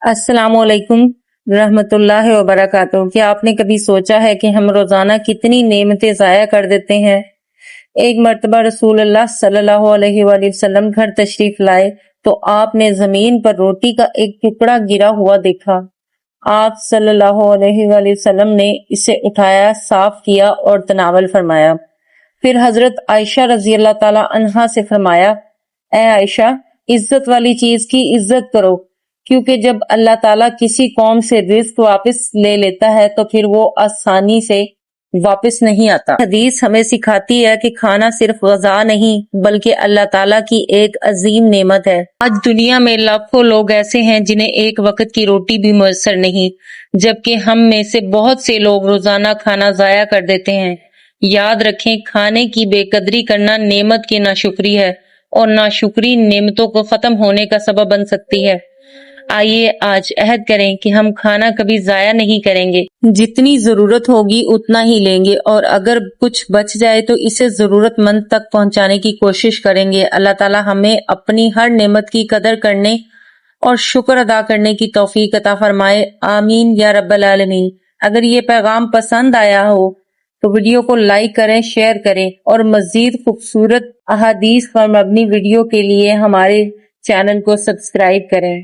السلام علیکم رحمۃ اللہ وبرکاتہ۔ کیا آپ نے کبھی سوچا ہے کہ ہم روزانہ کتنی نعمتیں ضائع کر دیتے ہیں؟ ایک مرتبہ رسول اللہ صلی اللہ علیہ وآلہ وسلم گھر تشریف لائے تو آپ نے زمین پر روٹی کا ایک ٹکڑا گرا ہوا دیکھا۔ آپ صلی اللہ علیہ وآلہ وسلم نے اسے اٹھایا، صاف کیا اور تناول فرمایا۔ پھر حضرت عائشہ رضی اللہ تعالی عنہا سے فرمایا، اے عائشہ، عزت والی چیز کی عزت کرو، کیونکہ جب اللہ تعالیٰ کسی قوم سے رزق واپس لے لیتا ہے تو پھر وہ آسانی سے واپس نہیں آتا۔ حدیث ہمیں سکھاتی ہے کہ کھانا صرف غذا نہیں بلکہ اللہ تعالیٰ کی ایک عظیم نعمت ہے۔ آج دنیا میں لاکھوں لوگ ایسے ہیں جنہیں ایک وقت کی روٹی بھی میسر نہیں، جبکہ ہم میں سے بہت سے لوگ روزانہ کھانا ضائع کر دیتے ہیں۔ یاد رکھیں، کھانے کی بے قدری کرنا نعمت کی ناشکری ہے، اور ناشکری نعمتوں کو ختم ہونے کا سبب بن سکتی ہے۔ آئیے آج عہد کریں کہ ہم کھانا کبھی ضائع نہیں کریں گے، جتنی ضرورت ہوگی اتنا ہی لیں گے، اور اگر کچھ بچ جائے تو اسے ضرورت مند تک پہنچانے کی کوشش کریں گے۔ اللہ تعالی ہمیں اپنی ہر نعمت کی قدر کرنے اور شکر ادا کرنے کی توفیق عطا فرمائے، آمین یا رب العالمین۔ اگر یہ پیغام پسند آیا ہو تو ویڈیو کو لائک کریں، شیئر کریں، اور مزید خوبصورت احادیث پر مبنی ویڈیو کے لیے ہمارے چینل کو سبسکرائب کریں۔